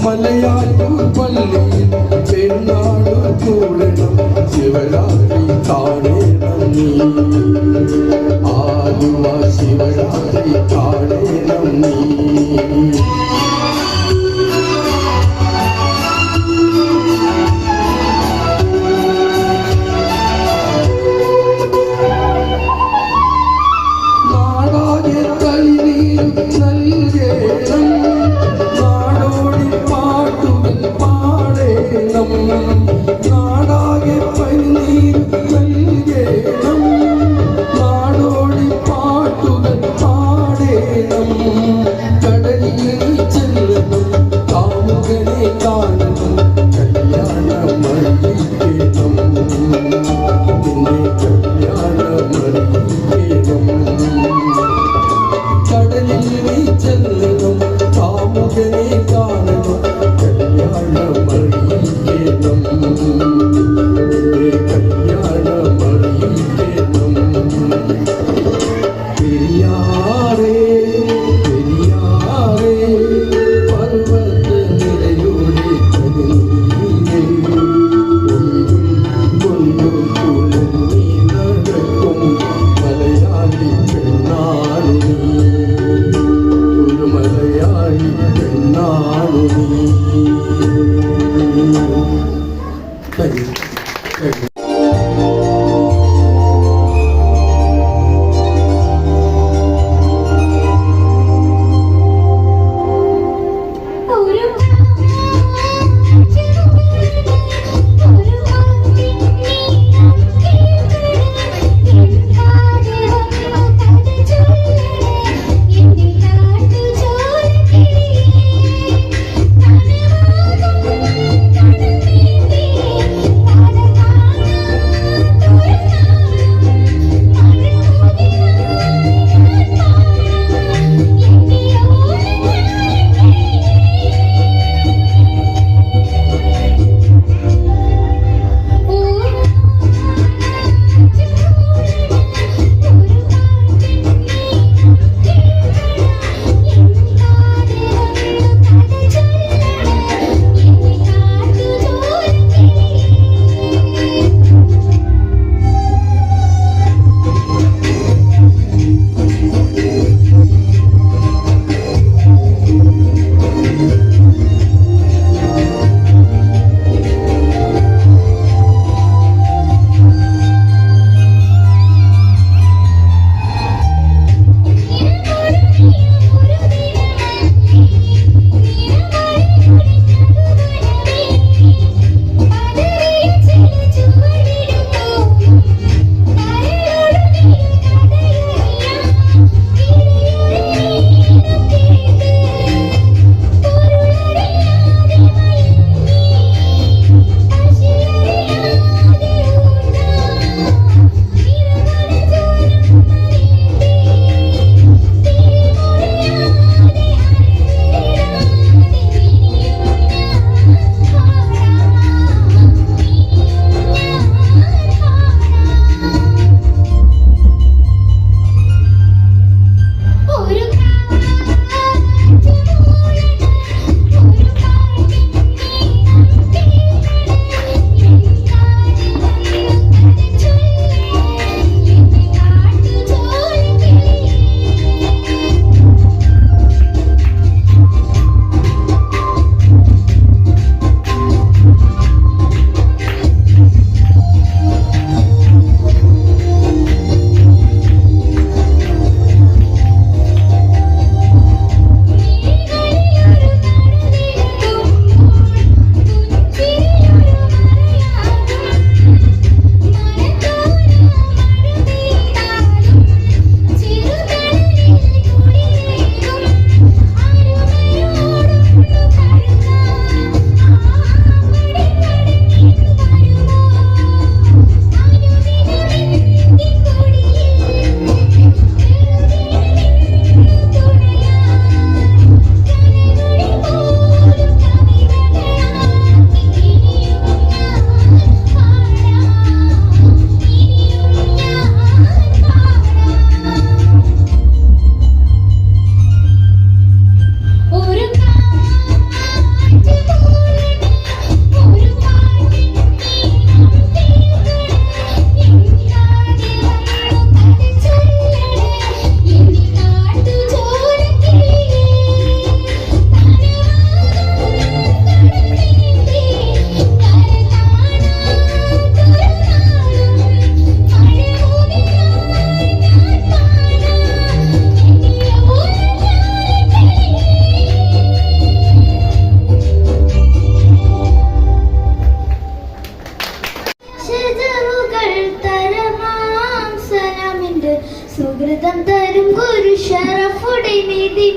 മലയാറ്റൂർ പള്ളിയിൽ പെരുന്നാള് കൂടണം ശിവരാത്രി കാണണം നീ ആലുവ ശിവരാത്രി കാണണം നീ നാടാകെ പനിനീർ നൽകേണം നാടോടി പാട്ടുകൾ പാടേണം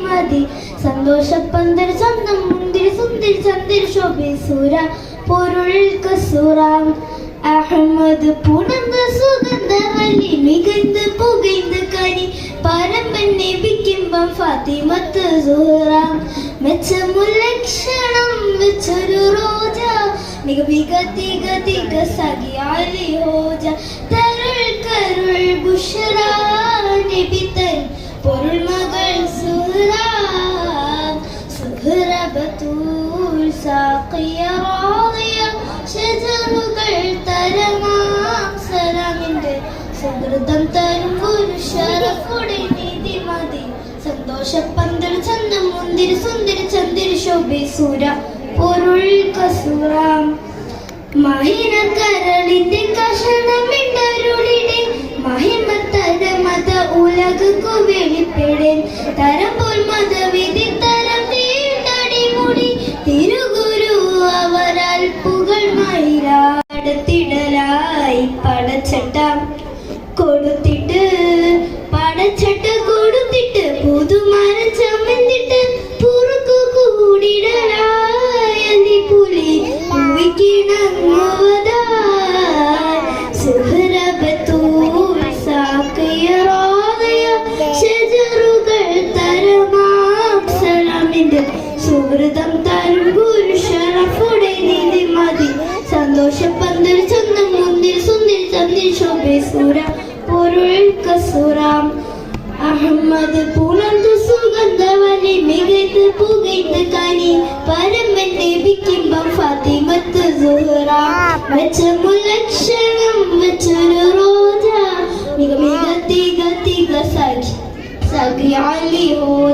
മതി സന്തോഷപ്പന്തൽ സ്വന്തം മുന്തിരി സുന്ദരി ചന്ദിരി ശോഭിസൂര പൊരുൾ കസൂറ അഹമ്മദ് പുണർന്ന സുഗന്ധവല്ലി മികந்து പുകൈந்து കനി പരമ്പൻ നബിക്കിമ്പം ഫാത്തിമത്ത് സുഹറ മെച്ചമുല്ലക്ഷണം വെച്ചൊരു റോജ മിക മിക തിക തിക സഖി അലി ഹോജ തരുൾ കരുൾ ബുഷറ നബി തൻ പൊരുൾ മകൾ സുഹറ സുഹറ ബത്തൂൽ സാഖിയ റാദിയ ഷജറുകൾ തരമാം സലാമിന്റെ സുഹൃതം തരും ഒരു ഷറഫുടെ നീതി മതി സന്തോഷപ്പന്തൽ ചന്തം മുന്തിരി സുന്ദരി ചന്ദിരി ശോഭിസൂര പൊരുൾ കസൂറ മഹിന കരളിന്റെ കഷണമിണ്ടരുളിടെ മഹിമത്തര മത ഉലകു വെളിപ്പെടെ തരം പോൽ മതവിധി തരം തീണ്ടടിമുടി തിരുഗുരു അവരാൽ പുകൾ മയിലാടത്തിടലായി പടച്ചട്ട കൊടുത്തിട്ട് പടച്ചട്ട കൊടുത്തിട്ട് പുതുമര ചമന്നിട്ട് പുറുക്കു കൂടിടലായി പുലി സുഹൃബത്തൂർ സാക്കിയ റാദിയ ഷജറുകൾ തരമാം സലാമിന്റെ സുഹൃതം തരും ഗുരു ഷറഫുടെ നീതി മതി സന്തോഷപ്പന്തൽ ചന്തം മുന്തിരി സുന്ദരി ചന്ദിരി ശോഭിസൂര പൊരുൾ കസൂറ അഹമ്മദ് പുണർന്നു സുഗന്ധവല്ലി മികൈந்து പുകൈந்து കനി പരമ്പൻ നബിക്കിമ്പം ഫാത്തിമത്ത് സുഹറ മെച്ചമുല്ലക്ഷണം വെച്ചൊരു റോജ മിക മിക തിക തിക സഖി അലി ഹോജ